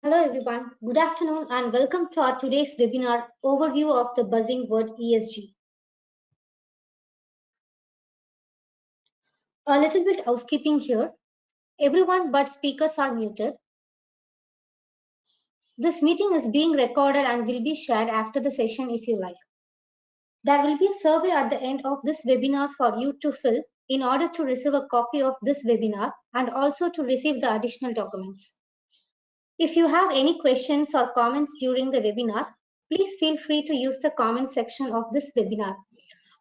Hello everyone, good afternoon and welcome to our today's webinar overview of the buzzing word ESG. A little bit housekeeping here. Everyone but speakers are muted. This meeting is being recorded and will be shared after the session if you like. There will be a survey at the end of this webinar for you to fill in order to receive a copy of this webinar and also to receive the additional documents. If you have any questions or comments during the webinar, please feel free to use the comment section of this webinar.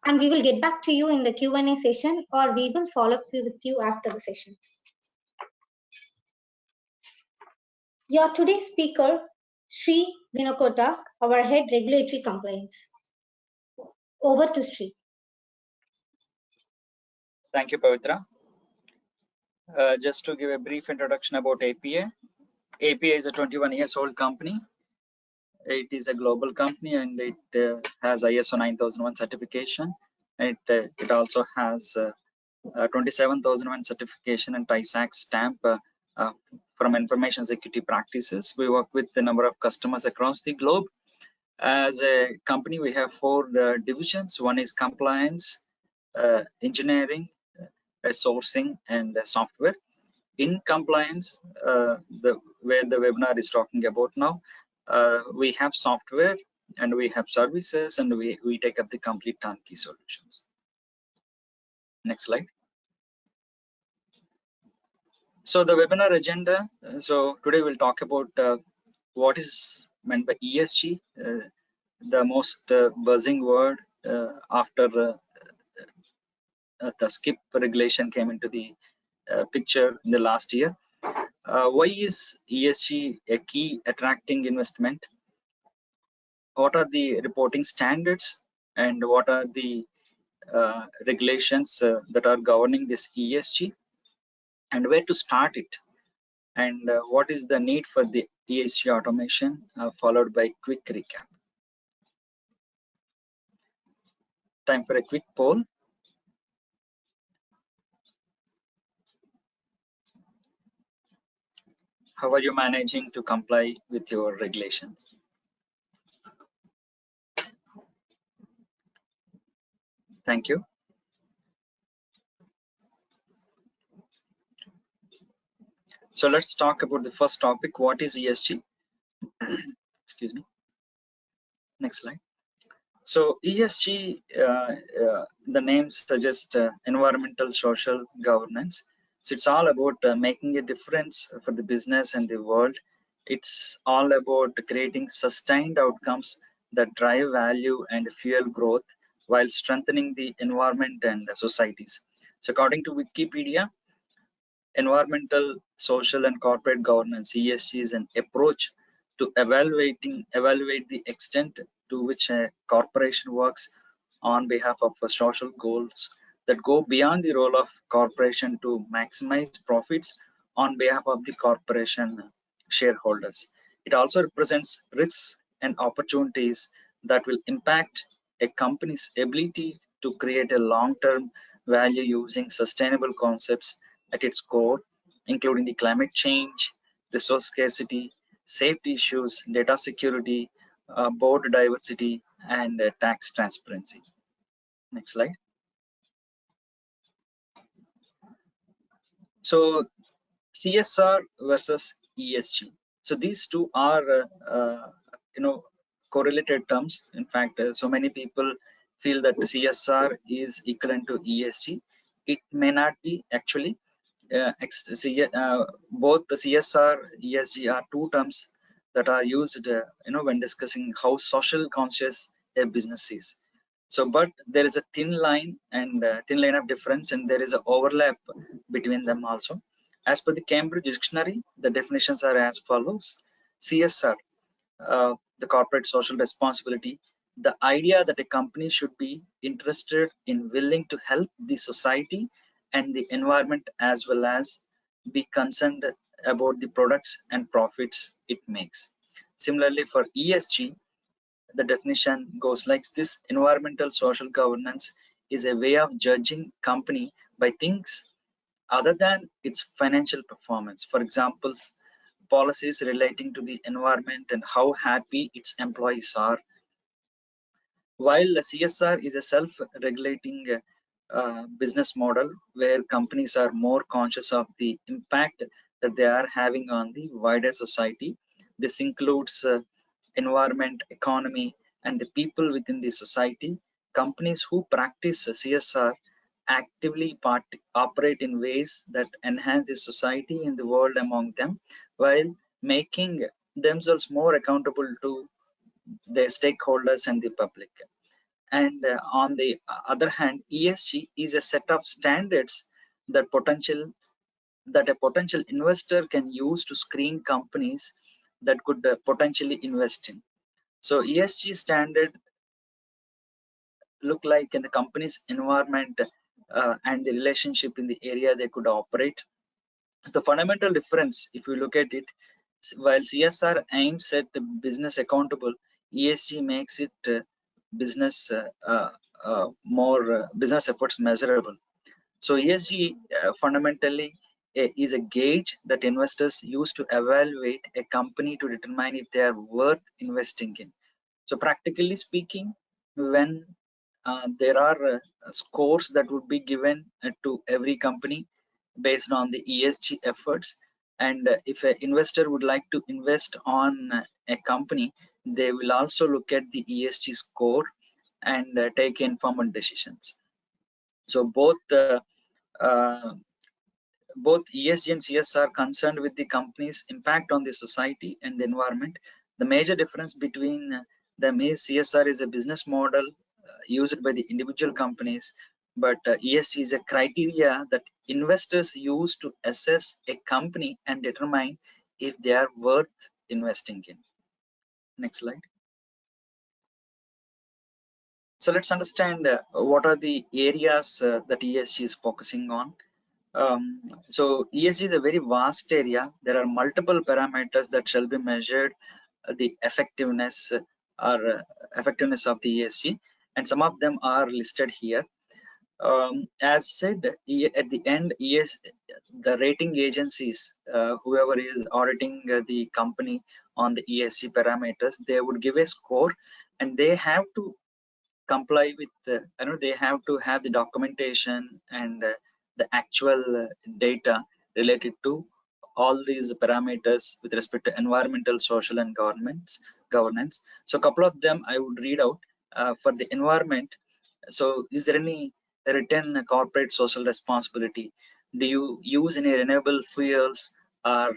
And we will get back to you in the Q&A session, or we will follow up with you after the session. Your today's speaker, Sri Vinokota, our head regulatory compliance. Over to Sri. Thank you, Pavitra. Just to give a brief introduction about APA. APA is a 21 years old company. It is a global company and it has ISO 9001 certification. It also has 27001 certification and TISAX stamp from information security practices. We work with a number of customers across the globe. As a company, we have four divisions. One is compliance, engineering, sourcing, and software. In compliance, where the webinar is talking about now, we have software and we have services, and we take up the complete turnkey solutions. Next slide. So the webinar agenda. So today we'll talk about what is meant by ESG, the most buzzing word after the skip regulation came into the picture in the last year. Why is ESG a key attracting investment? What are the reporting standards and what are the regulations that are governing this ESG, and where to start it, and what is the need for the ESG automation, followed by quick recap. Time for a quick poll. How are you managing to comply with your regulations? Thank you. So let's talk about the first topic. What is ESG? Excuse me. Next slide. So ESG, the name suggests environmental social governance. So it's all about making a difference for the business and the world. It's all about creating sustained outcomes that drive value and fuel growth while strengthening the environment and societies. So according to Wikipedia, environmental, social, and corporate governance, ESG, is an approach to evaluate the extent to which a corporation works on behalf of social goals that go beyond the role of corporation to maximize profits on behalf of the corporation shareholders. It also represents risks and opportunities that will impact a company's ability to create a long-term value using sustainable concepts at its core, including the climate change, resource scarcity, safety issues, data security, board diversity, and tax transparency. Next slide. So CSR versus ESG. So these two are, correlated terms. In fact, so many people feel that CSR is equivalent to ESG. It may not be actually. Both the CSR, ESG are two terms that are used, when discussing how social conscious a business is. So, but there is a thin line of difference, and there is an overlap between them also. As per the Cambridge Dictionary, the definitions are as follows: CSR, the corporate social responsibility, the idea that a company should be interested in willing to help the society and the environment, as well as be concerned about the products and profits it makes. Similarly, for ESG, the definition goes like this: environmental social governance is a way of judging company by things other than its financial performance. For example, policies relating to the environment and how happy its employees are. While CSR is a self-regulating business model where companies are more conscious of the impact that they are having on the wider society. This includes environment, economy, and the people within the society. Companies who practice CSR actively operate in ways that enhance the society and the world among them, while making themselves more accountable to their stakeholders and the public. And on the other hand, ESG is a set of standards that a potential investor can use to screen companies that could potentially invest in. So ESG standard look like in the company's environment and the relationship in the area they could operate. The fundamental difference, if you look at it, while CSR aims at the business accountable, ESG makes it business more business efforts measurable. So ESG fundamentally is a gauge that investors use to evaluate a company to determine if they are worth investing in. So practically speaking, when there are scores that would be given to every company based on the ESG efforts, and if an investor would like to invest on a company, they will also look at the ESG score and take informed decisions. So uh, both ESG and CSR are concerned with the company's impact on the society and the environment. The major difference between them is CSR is a business model used by the individual companies, but ESG is a criteria that investors use to assess a company and determine if they are worth investing in. Next slide. So let's understand what are the areas that ESG is focusing on. So ESG is a very vast area. There are multiple parameters that shall be measured, the effectiveness effectiveness of the ESG, and some of them are listed here. As said, at the end, the rating agencies, whoever is auditing the company on the ESG parameters, they would give a score, and they have to comply with they have to have the documentation and the actual data related to all these parameters with respect to environmental, social, and governance. So a couple of them I would read out. For the environment, so is there any written corporate social responsibility? Do you use any renewable fuels or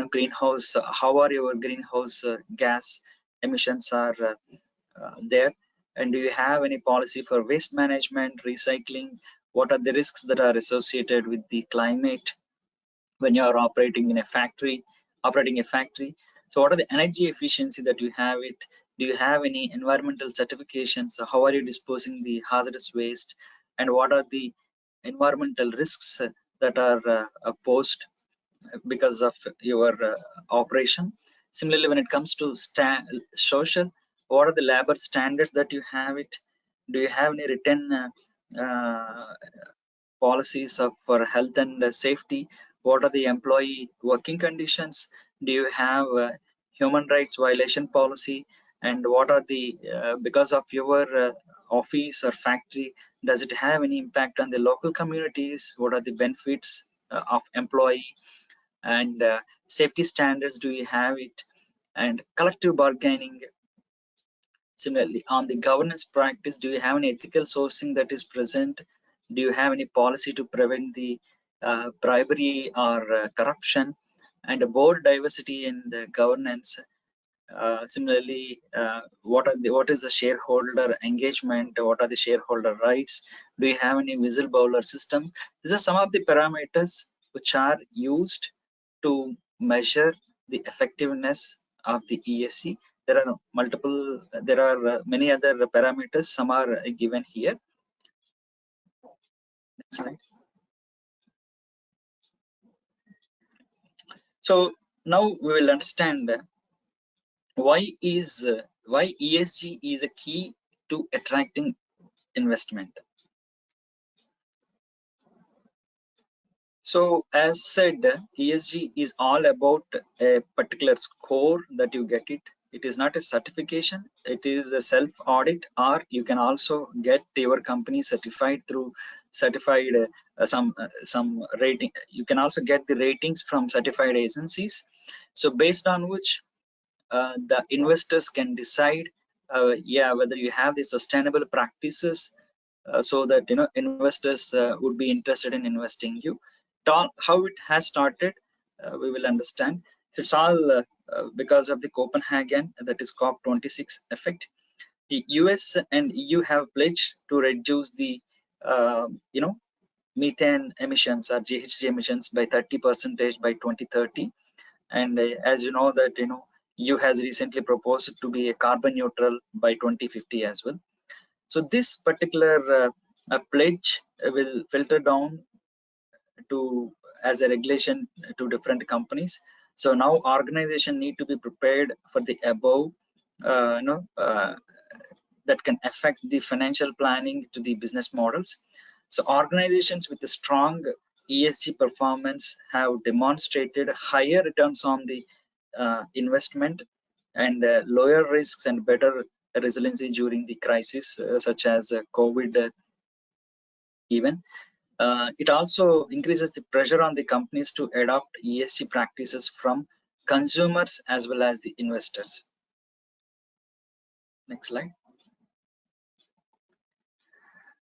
greenhouse? How are your greenhouse gas emissions are there? And do you have any policy for waste management, recycling? What are the risks that are associated with the climate when you are operating a factory? So what are the energy efficiency that you have it? Do you have any environmental certifications? How are you disposing the hazardous waste? And what are the environmental risks that are posed because of your operation? Similarly, when it comes to social, what are the labor standards that you have it? Do you have any written policies for health and safety? What are the employee working conditions? Do you have human rights violation policy? And what are the because of your office or factory, does it have any impact on the local communities? What are the benefits of employee? And safety standards, do you have it? And collective bargaining. Similarly, on the governance practice, do you have any ethical sourcing that is present? Do you have any policy to prevent the bribery or corruption? And board diversity and governance. Similarly, what is the shareholder engagement? What are the shareholder rights? Do you have any whistleblower system? These are some of the parameters which are used to measure the effectiveness of the ESG. There are many other parameters. Some are given here. Next slide. So now we will understand why ESG is a key to attracting investment. So as said, ESG is all about a particular score that you get it. It is not a certification. It is a self audit, or you can also get your company certified through certified some rating. You can also get the ratings from certified agencies. So based on which the investors can decide, yeah, whether you have the sustainable practices, so that investors would be interested in investing you. How it has started, we will understand. So it's all because of the Copenhagen, that is COP26 effect. The US and EU have pledged to reduce the uh, you know methane emissions or GHG emissions by 30% by 2030. And as you know that EU has recently proposed to be a carbon neutral by 2050 as well. So this particular pledge will filter down to as a regulation to different companies. So now organization need to be prepared for the above, uh, you know uh, that can affect the financial planning to the business models. So organizations with a strong ESG performance have demonstrated higher returns on the investment, and lower risks and better resiliency during the crisis, such as COVID even. It also increases the pressure on the companies to adopt ESG practices from consumers as well as the investors. Next slide.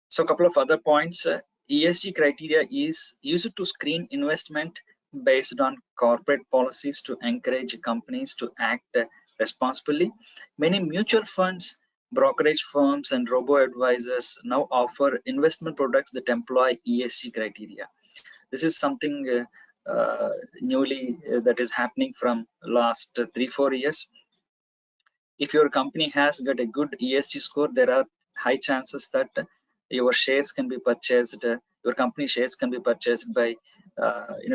So a couple of other points. ESG criteria is used to screen investment based on corporate policies to encourage companies to act responsibly. Many mutual funds, brokerage firms, and robo-advisors now offer investment products that employ ESG criteria. This is something newly that is happening from last 3-4 years. If your company has got a good ESG score, there are high chances that your shares can be purchased, your company shares can be purchased by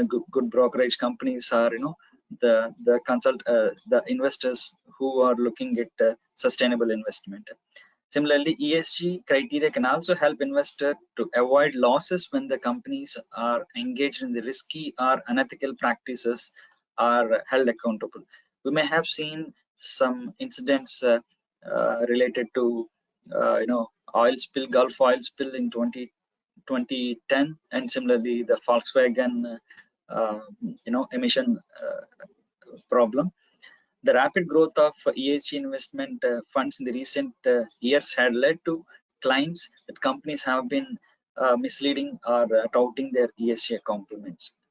good brokerage companies, or the investors who are looking at sustainable investment. Similarly, ESG criteria can also help investors to avoid losses when the companies are engaged in the risky or unethical practices are held accountable. We may have seen some incidents related to oil spill, Gulf oil spill in 2010, and similarly the Volkswagen emission problem. The rapid growth of ESG investment funds in the recent years had led to claims that companies have been misleading or touting their ESG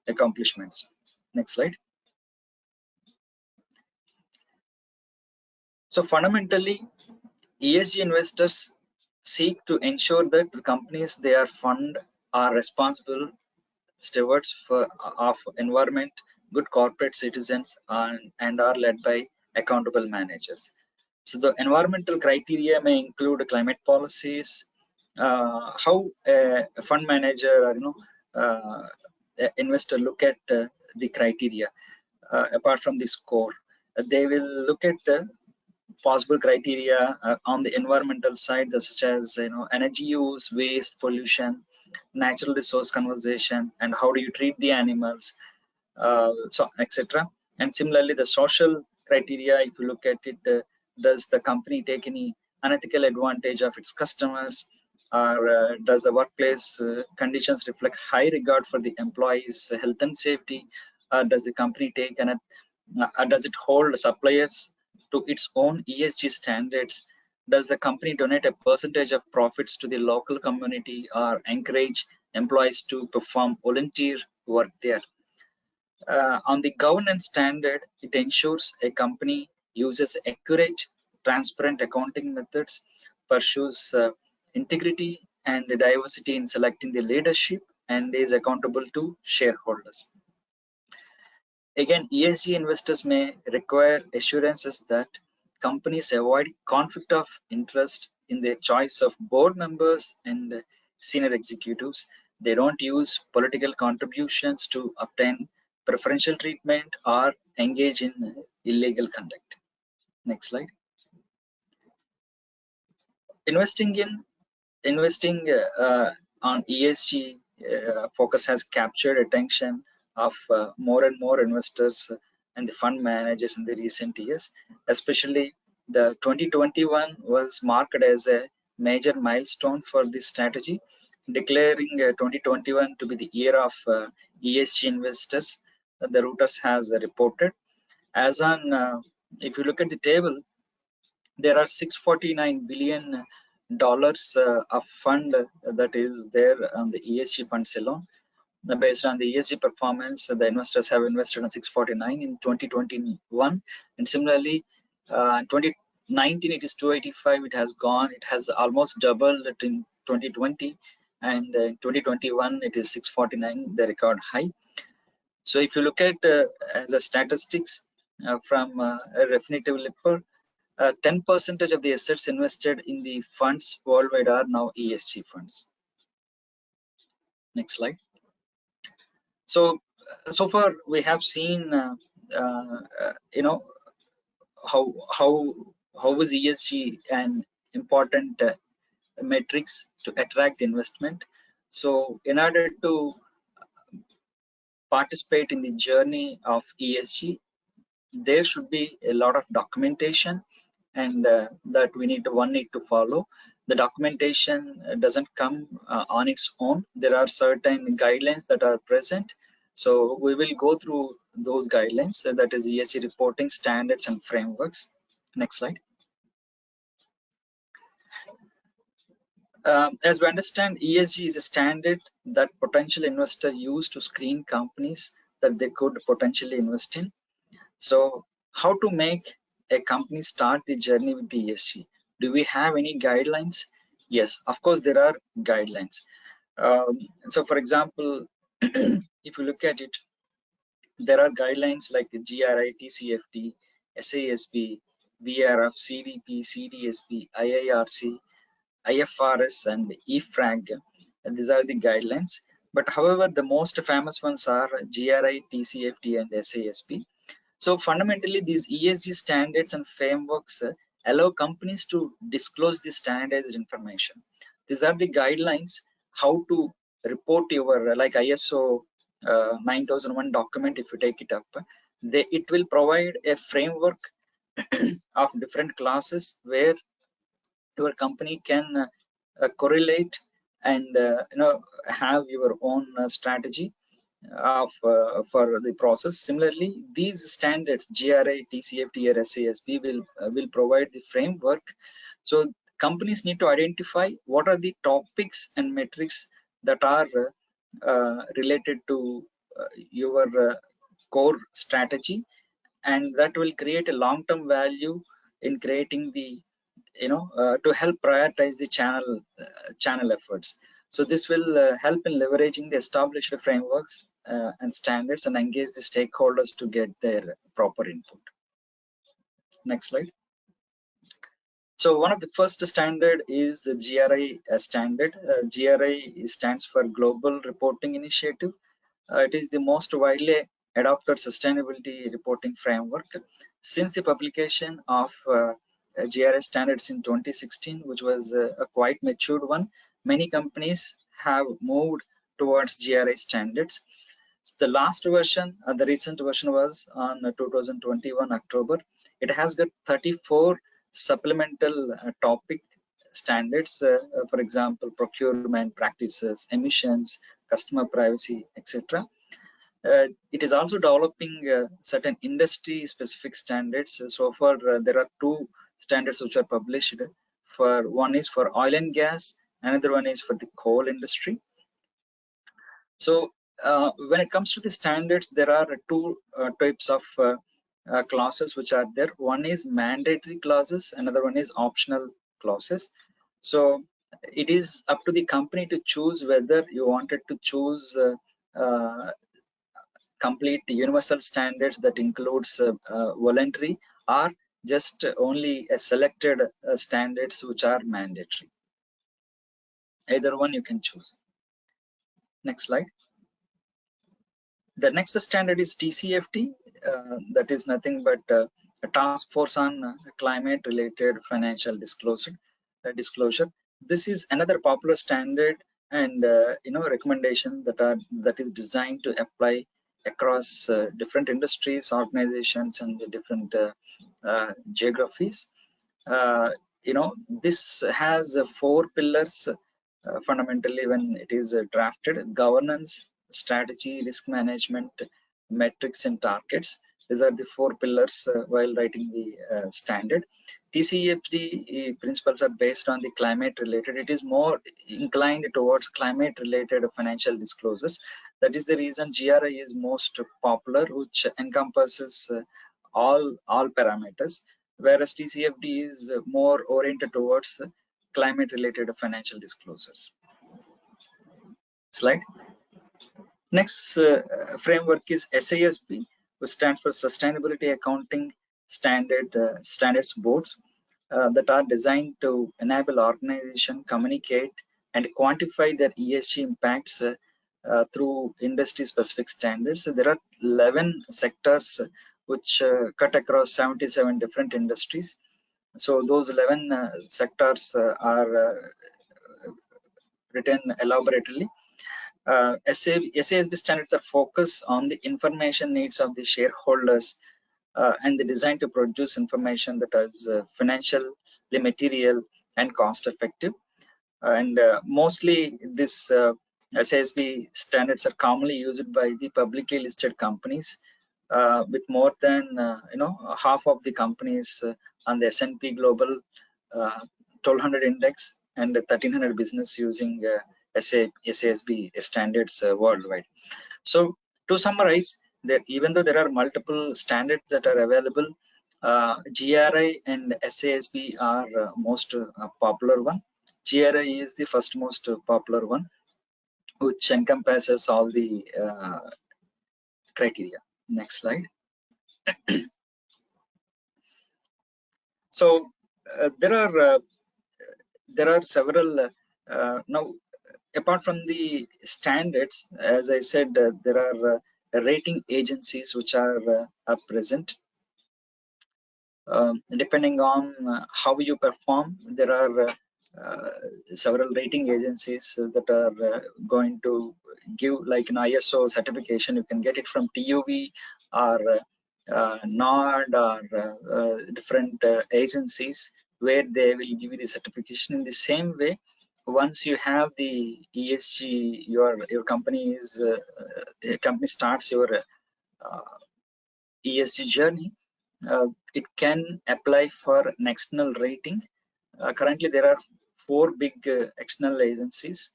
accomplishments. Next slide. So fundamentally, ESG investors seek to ensure that the companies they are fund are responsible stewards of environment, good corporate citizens, and are led by accountable managers. So the environmental criteria may include climate policies, how a fund manager or investor look at the criteria. Apart from the score, they will look at possible criteria on the environmental side, such as energy use, waste, pollution, natural resource conservation, and how do you treat the animals, so etc. And similarly, the social criteria, if you look at it, does the company take any unethical advantage of its customers, or does the workplace conditions reflect high regard for the employees' health and safety? Does the company take does it hold suppliers to its own ESG standards? Does the company donate a percentage of profits to the local community or encourage employees to perform volunteer work there? On the governance standard, it ensures a company uses accurate, transparent accounting methods, pursues integrity and diversity in selecting the leadership, and is accountable to shareholders. Again, ESG investors may require assurances that companies avoid conflict of interest in their choice of board members and senior executives. They don't use political contributions to obtain preferential treatment or engage in illegal conduct. Next slide. Investing on ESG focus has captured attention of more and more investors and the fund managers in the recent years. Especially the 2021 was marked as a major milestone for this strategy, declaring 2021 to be the year of ESG investors. The Reuters has reported. As on, if you look at the table, there are $649 billion of fund that is there on the ESG funds alone. Based on the ESG performance, the investors have invested in 649 in 2021, and similarly, 2019 it is 285. It has gone. It has almost doubled it in 2020, and in 2021 it is 649, the record high. So if you look at as a statistics from Refinitiv Lipper, 10% of the assets invested in the funds worldwide are now ESG funds. Next slide. So, so far we have seen, you know, how is ESG an important metrics to attract investment. So, in order to participate in the journey of ESG, there should be a lot of documentation, and that one need to follow. The documentation doesn't come on its own. There are certain guidelines that are present. So we will go through those guidelines, that is ESG reporting standards and frameworks. Next slide. As we understand, ESG is a standard that potential investor use to screen companies that they could potentially invest in. So how to make a company start the journey with the ESG? Do we have any guidelines? Yes, of course there are guidelines. So for example, if you look at it, there are guidelines like GRI, TCFD, SASB, VRF, CDP, CDSP, IIRC, IFRS, and EFRAG. And these are the guidelines. But however, the most famous ones are GRI, TCFD, and SASB. So fundamentally, these ESG standards and frameworks allow companies to disclose the standardized information. These are the guidelines how to report your, like ISO 9001 document. If you take it up, it will provide a framework of different classes where your company can correlate and have your own strategy for the process. Similarly, these standards GRI, TCFD, or SASB will provide the framework. So companies need to identify what are the topics and metrics that are related to your core strategy, and that will create a long-term value in creating the to help prioritize the channel efforts. So this will help in leveraging the established frameworks and standards and engage the stakeholders to get their proper input. Next slide. So one of the first standard is the GRI standard. GRI stands for Global Reporting Initiative. It is the most widely adopted sustainability reporting framework. Since the publication of GRI standards in 2016, which was a quite matured one, many companies have moved towards GRI standards. The last version, the recent version was on 2021 October. It has got 34 supplemental topic standards, for example, procurement practices, emissions, customer privacy, etc. It is also developing certain industry specific standards. So far, there are two standards which are published. One is for oil and gas, another one is for the coal industry. So when it comes to the standards, there are two types of clauses which are there. One is mandatory clauses, another one is optional clauses. So it is up to the company to choose whether you wanted to choose complete universal standards that includes voluntary, or just only a selected standards which are mandatory. Either one you can choose. Next slide. The next standard is TCFD. That is nothing but a task force on climate related financial disclosure. This is another popular standard and recommendation that is designed to apply across different industries, organizations, and the different geographies. uh, this has four pillars fundamentally when it is drafted: governance, strategy, risk management, metrics, and targets. These are the four pillars while writing the standard. TCFD principles are based on the climate related. It is more inclined towards climate related financial disclosures. That is the reason GRI is most popular, which encompasses all parameters, whereas TCFD is more oriented towards climate related financial disclosures. Slide. Next framework is SASB, which stands for Sustainability Accounting Standards Boards, that are designed to enable organization communicate and quantify their ESG impacts through industry specific standards. So there are 11 sectors which cut across 77 different industries. So those 11 sectors are written elaborately. SASB standards are focused on the information needs of the shareholders, and they designed to produce information that is financially material and cost effective. And mostly this SASB standards are commonly used by the publicly listed companies, with more than half of the companies on the S&P Global 1200 index and 1300 business using SASB standards worldwide. So to summarize, that even though there are multiple standards that are available, GRI and SASB are most popular one. GRI is the first most popular one, which encompasses all the criteria. Next slide. So there are several now. Apart from the standards, as I said, there are rating agencies which are present. Depending on how you perform, there are several rating agencies that are going to give, like an ISO certification. You can get it from TUV or NOD or different agencies where they will give you the certification. In the same way, once you have the ESG, your company starts your ESG journey, it can apply for an external rating. Currently, there are four big external agencies.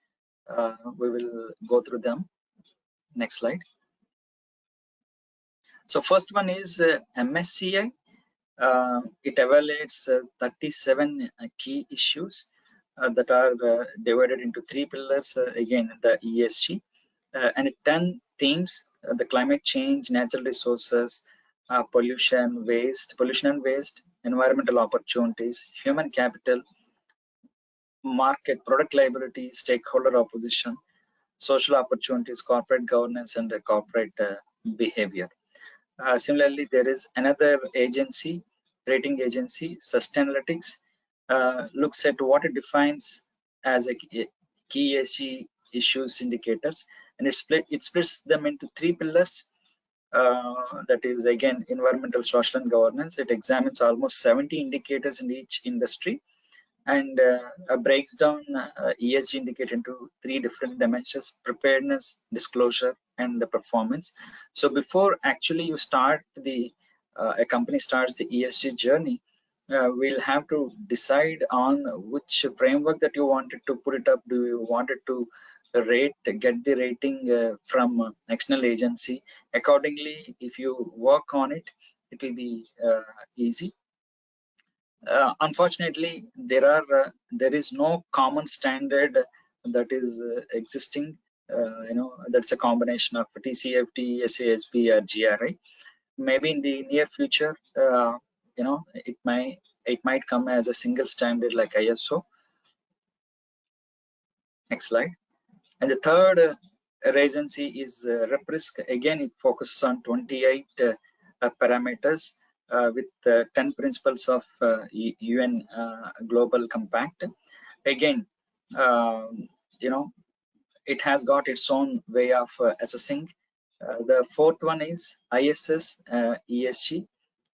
We will go through them. Next slide. So first one is MSCI. It evaluates 37 key issues that are divided into three pillars. Again, the ESG and 10 themes: the climate change, natural resources, pollution and waste, environmental opportunities, human capital, market, product liability, stakeholder opposition, social opportunities, corporate governance, and corporate behavior. Similarly, there is another agency, rating agency, Sustainalytics, looks at what it defines as a key ESG issues indicators, and it splits them into three pillars. That is, again, environmental, social, and governance. It examines almost 70 indicators in each industry, and breaks down ESG indicator into three different dimensions: preparedness, disclosure, and the performance. So before actually you start a company starts the ESG journey, we'll have to decide on which framework that you wanted to put it up. Do you wanted to get the rating from external agency? Accordingly, if you work on it, it will be easy. Unfortunately, there is no common standard that is existing. That's a combination of TCFD, SASB, or GRI. Maybe in the near future, it might come as a single standard like ISO. Next slide. And the third agency is RepRisk. Again, it focuses on 28 parameters with 10 principles of UN Global Compact. Again, um, it has got its own way of assessing. The fourth one is ISS ESG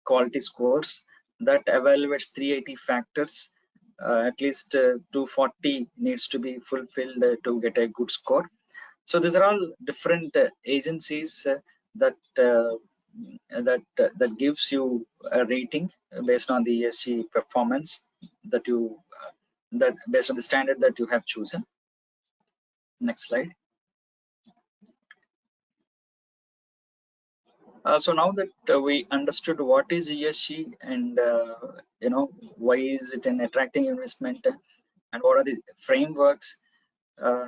quality scores that evaluates 380 factors. At least 240 needs to be fulfilled to get a good score. So these are all different agencies that gives you a rating based on the ESG performance that you that based on the standard that you have chosen. Next slide. So now that we understood what is ESG and why is it an attracting investment and what are the frameworks.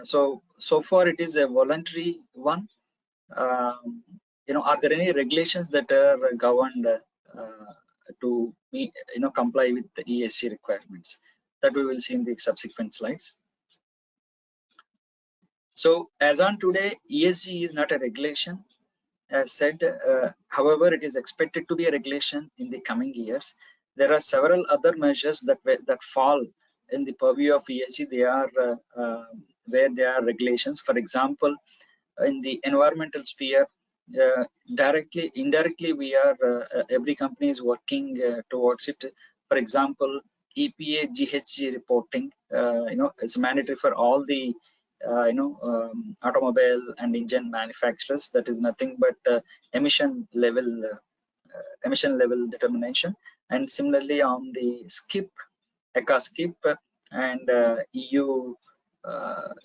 So far it is a voluntary one. Are there any regulations that are governed to comply with the ESG requirements? That we will see in the subsequent slides. So as on today, ESG is not a regulation. As said, however, it is expected to be a regulation in the coming years. There are several other measures that fall in the purview of ESG. They are where there are regulations. For example, in the environmental sphere, directly, indirectly, we are every company is working towards it. For example, EPA GHG reporting. It's mandatory for all the automobile and engine manufacturers. That is nothing but emission level determination. And similarly on the skip, ECA skip, and EU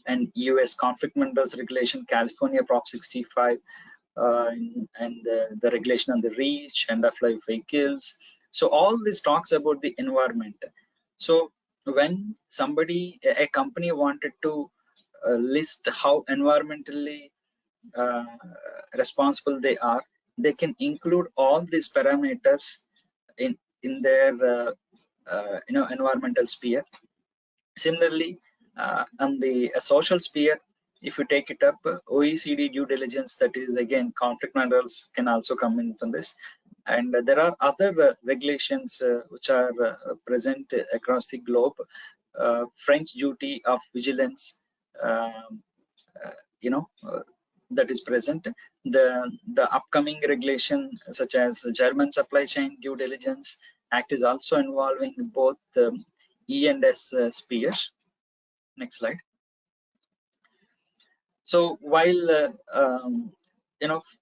and US conflict minerals regulation, California Prop 65, and the regulation on the REACH, end of life vehicles. So all this talks about the environment. So when a company wanted to list how environmentally responsible they are, they can include all these parameters in their environmental sphere. Similarly, on the social sphere, if you take it up, OECD due diligence, that is again conflict minerals, can also come into this. And there are other regulations which are present across the globe. French duty of vigilance, that is present. The upcoming regulation, such as the German supply chain due diligence act, is also involving both E and S spheres. Next slide. So while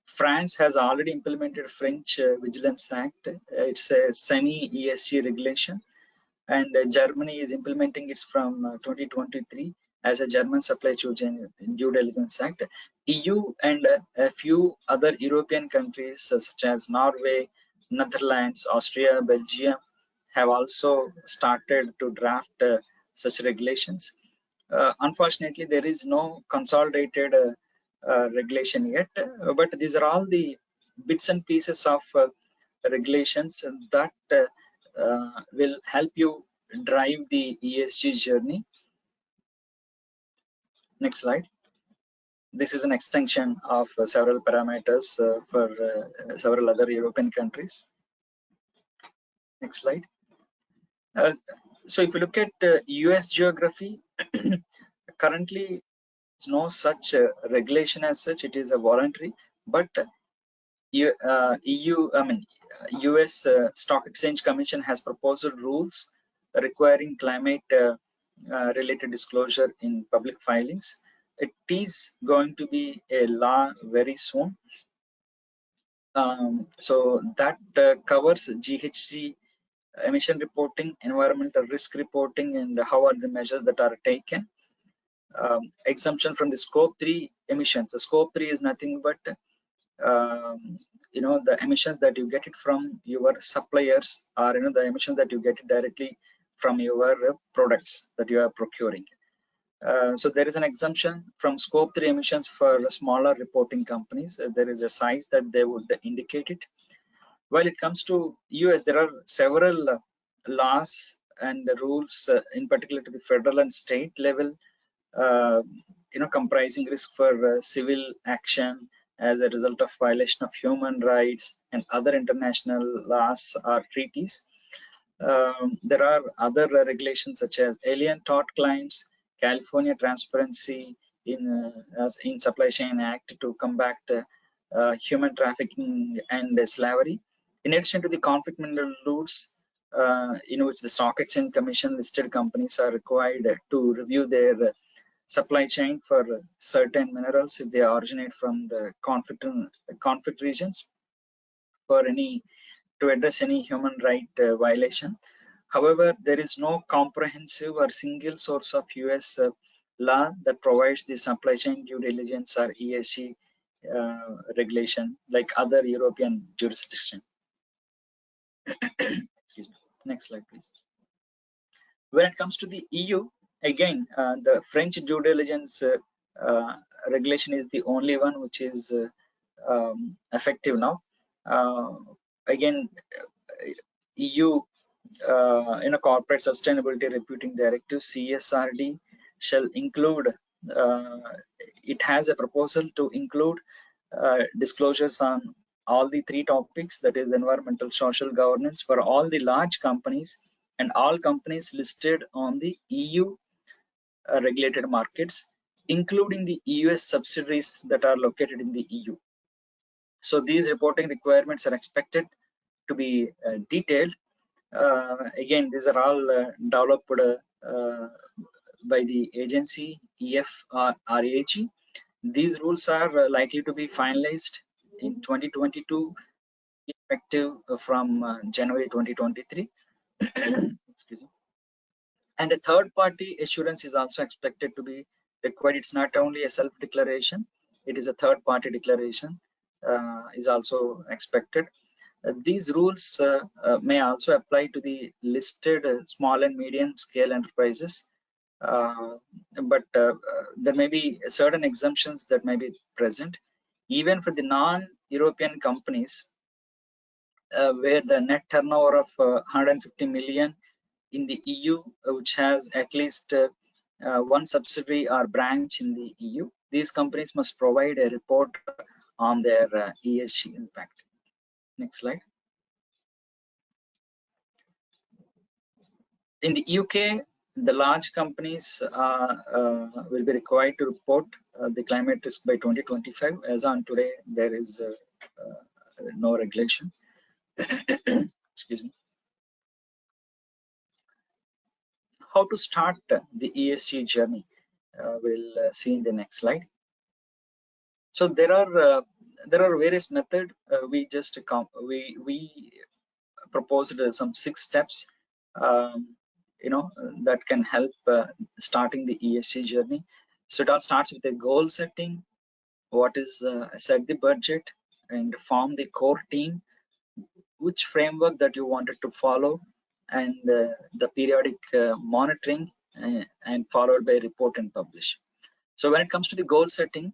France has already implemented French Vigilance Act, it's a semi-ESG regulation, and Germany is implementing it from 2023 as a German Supply Chain Due Diligence Act. EU and a few other European countries such as Norway, Netherlands, Austria, Belgium have also started to draft such regulations. Unfortunately, there is no consolidated regulation yet, but these are all the bits and pieces of regulations that will help you drive the ESG journey. Next slide. This is an extension of several parameters for several other European countries. Next slide. So if you look at US geography, currently it's no such regulation as such. It is a voluntary, but US Stock Exchange Commission has proposed rules requiring climate related disclosure in public filings. It is going to be a law very soon. So that covers GHG emission reporting, environmental risk reporting, and how are the measures that are taken. Exemption from the scope 3 emissions. The scope 3 is nothing but the emissions that you get it from your suppliers, or the emissions that you get it directly from your products that you are procuring. So there is an exemption from scope 3 emissions for smaller reporting companies. There is a size that they would indicate it. While it comes to US, there are several laws and rules, in particular to the federal and state level, comprising risk for civil action as a result of violation of human rights and other international laws or treaties. There are other regulations such as alien tort claims, California transparency as in Supply Chain Act to combat human trafficking and slavery. In addition to the conflict mineral routes, in which the Stock Exchange Commission listed companies are required to review their supply chain for certain minerals if they originate from the conflict regions for any to address any human right violation. However, there is no comprehensive or single source of US law that provides the supply chain due diligence or ESG regulation like other European jurisdictions. Excuse me. Next slide, please. When it comes to the EU, again, the French due diligence regulation is the only one which is effective now. Again, EU Corporate Sustainability Reporting Directive (CSRD) shall include. It has a proposal to include disclosures on all the three topics, that is environmental, social, governance, for all the large companies and all companies listed on the EU regulated markets, including the US subsidiaries that are located in the EU. So these reporting requirements are expected to be detailed. Again, these are all developed by the agency EFRAG. These rules are likely to be finalized in 2022, effective from January 2023. Excuse me. And a third-party assurance is also expected to be required. It's not only a self-declaration; it is a third-party declaration is also expected. These rules may also apply to the listed small and medium scale enterprises, but there may be certain exemptions that may be present. Even for the non-European companies, where the net turnover of 150 million in the EU, which has at least one subsidiary or branch in the EU, these companies must provide a report on their ESG impact. Next slide. In the UK, the large companies will be required to report the climate risk by 2025. As on today, there is no regulation. Excuse me. How to start the ESG journey? We'll see in the next slide. So there are various methods. We just we proposed some 6 steps. That can help starting the ESG journey. So it all starts with a goal setting. What is set the budget and form the core team, which framework that you wanted to follow, and the periodic monitoring, and followed by report and publish. So when it comes to the goal setting,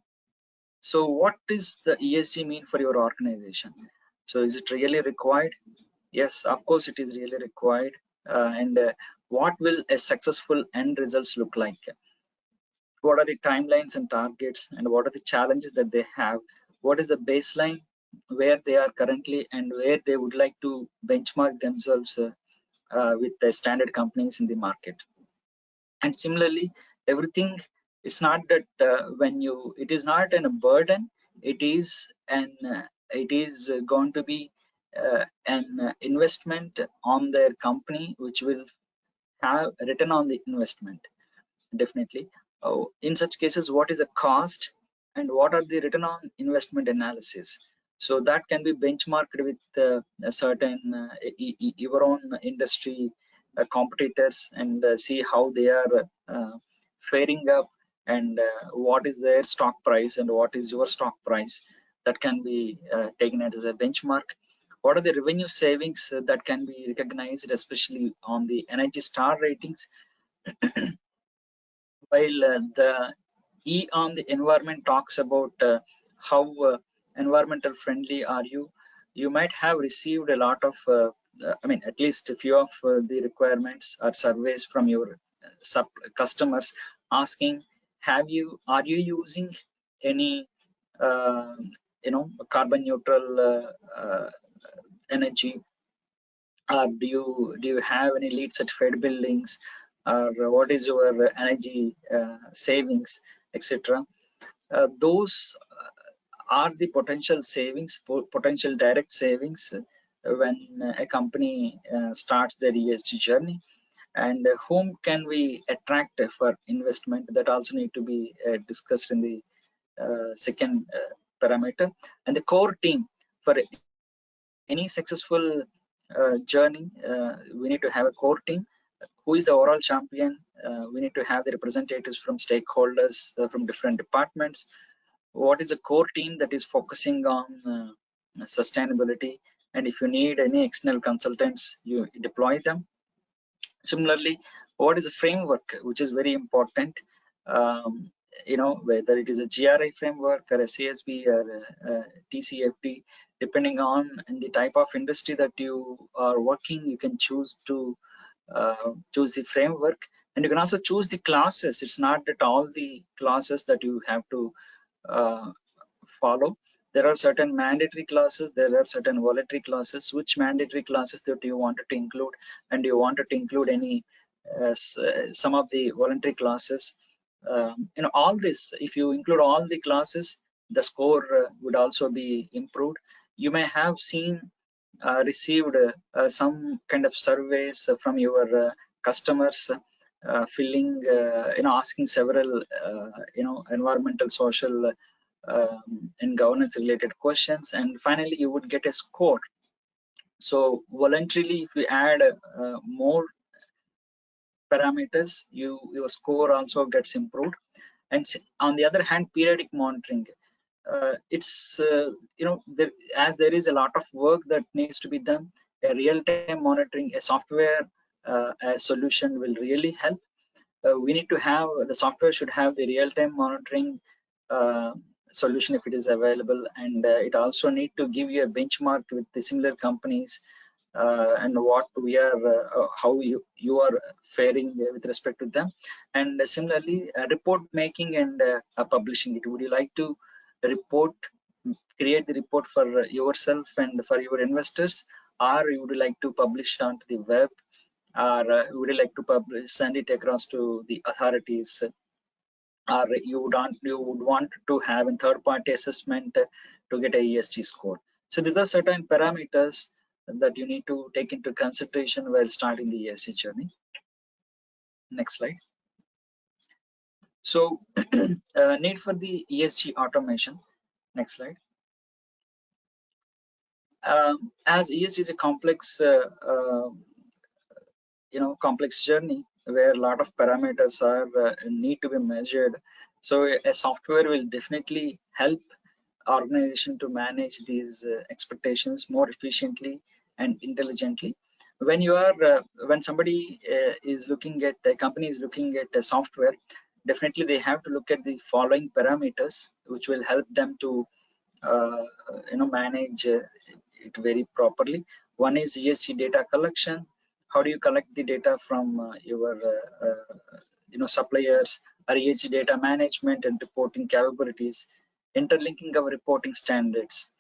so what is the ESG mean for your organization? So is it really required? Yes, of course it is really required. And what will a successful end results look like? What are the timelines and targets, and what are the challenges that they have? What is the baseline where they are currently and where they would like to benchmark themselves with the standard companies in the market? And similarly, everything, it's not that it is not a burden, it is going to be an investment on their company, which will have return on the investment, definitely. In such cases, what is the cost and what are the return on investment analysis? So that can be benchmarked with a certain your own industry competitors, and see how they are faring up, and what is their stock price and what is your stock price. That can be taken as a benchmark. What are the revenue savings that can be recognized, especially on the Energy Star ratings? While the E on the environment talks about how environmental friendly are you, you might have received a lot of, at least a few of the requirements or surveys from your customers asking, are you using any, carbon neutral energy, or do you have any LEED certified buildings, or what is your energy savings, etc. those are the potential savings, potential direct savings when a company starts their ESG journey. And whom can we attract for investment, that also need to be discussed in the second parameter. And the core team for any successful journey, we need to have a core team. Who is the overall champion? We need to have the representatives from stakeholders from different departments. What is the core team that is focusing on sustainability? And if you need any external consultants, you deploy them. Similarly, what is a framework, which is very important? Whether it is a GRI framework or a CSB or a TCFD, depending on the type of industry that you are working, you can choose to choose the framework. And you can also choose the classes. It's not that all the classes that you have to uh, follow. There are certain mandatory classes, there are certain voluntary classes. Which mandatory classes that you wanted to include, and you wanted to include any some of the voluntary classes. All this, if you include all the classes, the score would also be improved. You may have seen received some kind of surveys from your customers, filling asking several environmental, social, and governance related questions, and finally you would get a score. So voluntarily, if you add more parameters, your score also gets improved. And on the other hand, periodic monitoring, it's as there is a lot of work that needs to be done, a real-time monitoring, a software a solution will really help. We need to have, the software should have the real-time monitoring uh, solution if it is available, and it also need to give you a benchmark with the similar companies, and what we are how you are faring with respect to them. And similarly, report making and publishing it. Would you like to report, create the report for yourself and for your investors, or you would like to publish onto the web, or would you like to publish, send it across to the authorities, or you would want to have a third party assessment to get a ESG score? So these are certain parameters that you need to take into consideration while starting the ESG journey. Next slide. So need for the ESG automation. Next slide. As ESG is a complex complex journey where a lot of parameters are need to be measured, so a software will definitely help organization to manage these expectations more efficiently and intelligently. When you are when somebody is looking at, a company is looking at a software, definitely they have to look at the following parameters, which will help them to uh, manage it very properly. One is ESG data collection. How do you collect the data from your suppliers, or ESG data management and reporting capabilities. Interlinking of reporting standards,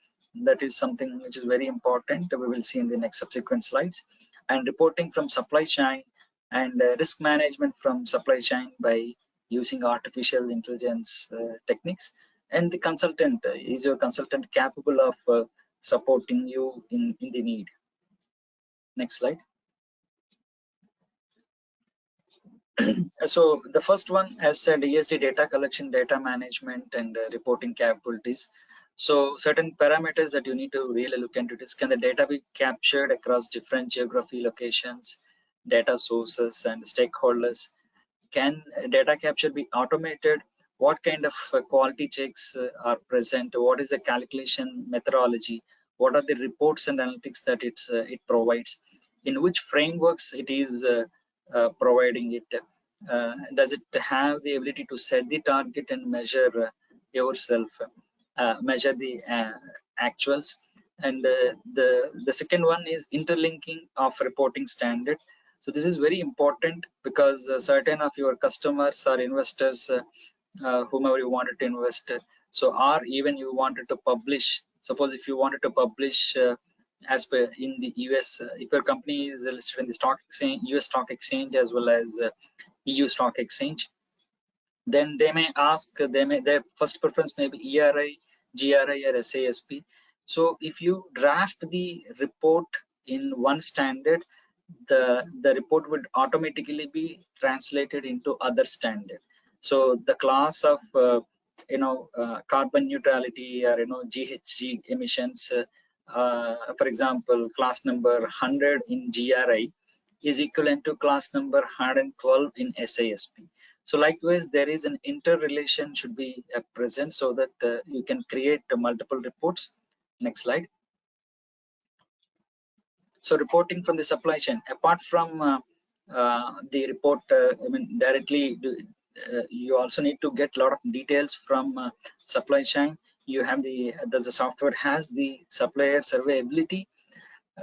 that is something which is very important, we will see in the next subsequent slides. And reporting from supply chain, and risk management from supply chain by using artificial intelligence techniques. And the consultant, is your consultant capable of supporting you in the need? Next slide. So the first one, as said, ESG data collection, data management, and reporting capabilities. So certain parameters that you need to really look into is, can the data be captured across different geography locations, data sources, and stakeholders? Can data capture be automated? What kind of quality checks are present? What is the calculation methodology? What are the reports and analytics that it provides? In which frameworks it is providing it? Does it have the ability to set the target and measure yourself, measure the actuals? And the second one is interlinking of reporting standard. So this is very important, because certain of your customers or investors, whomever you wanted to invest, so or even you wanted to publish. Suppose if you wanted to publish as per in the US, if your company is listed in the stock exchange, US stock exchange, as well as EU stock exchange, then they may ask, their first preference may be ERI, GRI, or SASP. So if you draft the report in one standard, the report would automatically be translated into other standard. So the class of carbon neutrality or GHG emissions, for example, class number 100 in GRI is equivalent to class number 112 in SASP. So likewise, there is an interrelation should be present so that you can create multiple reports. Next slide. So reporting from the supply chain, apart from the report, directly, you also need to get a lot of details from supply chain. You have the software has the supplier surveyability.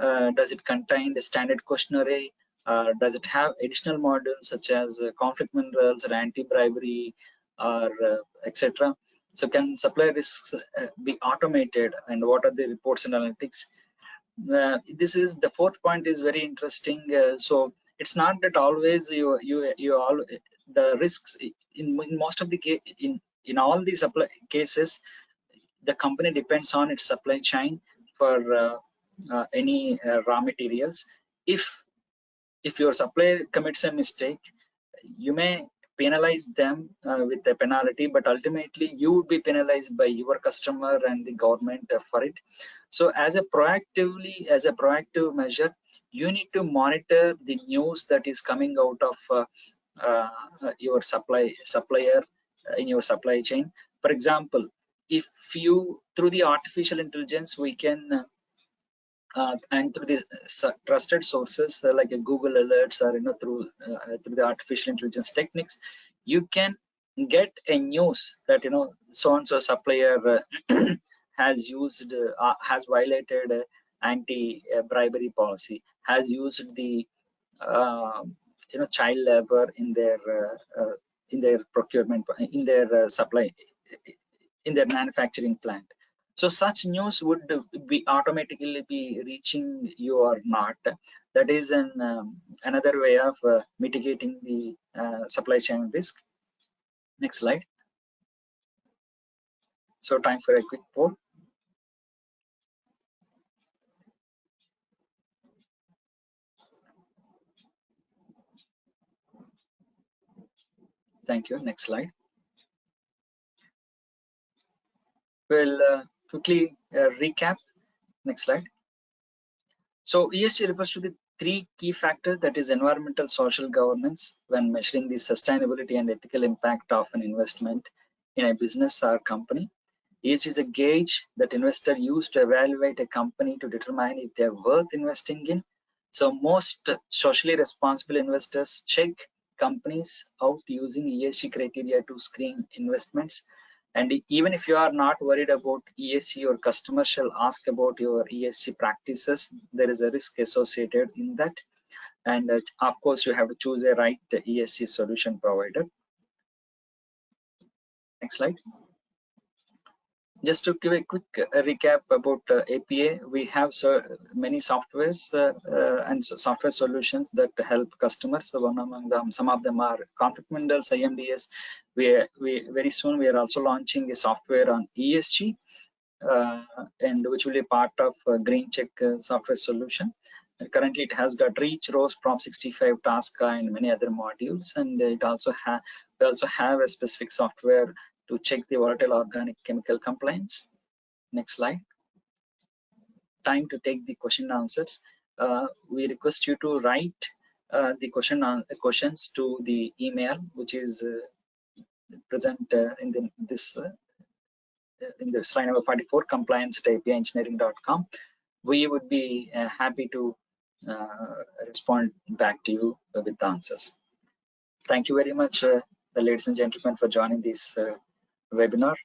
Does it contain the standard questionnaire? Does it have additional modules such as conflict minerals or anti-bribery or etc.? So can supplier risks be automated, and what are the reports and analytics? This is the fourth point is very interesting. So it's not that always you all the risks in most of the in all the supply cases, the company depends on its supply chain for any raw materials. If your supplier commits a mistake, you may penalize them with a penalty, but ultimately you would be penalized by your customer and the government for it. So as a proactive measure, you need to monitor the news that is coming out of your supplier in your supply chain. For example, if you through the artificial intelligence, we can and through these trusted sources like a Google alerts or through the artificial intelligence techniques, you can get a news that so and so supplier has violated anti-bribery policy, has used the child labor in their procurement, in their supply, in their manufacturing plant. So such news would be automatically be reaching you or not. That is another way of mitigating the supply chain risk. Next slide. So time for a quick poll. Thank you. Next slide. We'll quickly recap. Next slide. So ESG refers to the three key factors, that is environmental, social, governance, when measuring the sustainability and ethical impact of an investment in a business or company. ESG is a gauge that investors use to evaluate a company to determine if they're worth investing in. So most socially responsible investors check companies out using ESG criteria to screen investments. And even if you are not worried about ESG, your customer shall ask about your ESG practices. There is a risk associated in that. And of course, you have to choose a right ESG solution provider. Next slide. Just to give a quick recap about APA, we have many softwares and software solutions that help customers. So one among them, some of them are conflict minerals, IMDS. We very soon we are also launching a software on ESG, and which will be part of Green Check software solution. Currently, it has got Reach, ROS, Prop 65, Tasca, and many other modules. And it also we also have a specific software to check the volatile organic chemical compliance. Next slide. Time to take the question answers. We request you to write the questions to the email, which is present in the slide number 44, compliance@apiengineering.com. We would be happy to respond back to you with the answers. Thank you very much, ladies and gentlemen, for joining this webinar.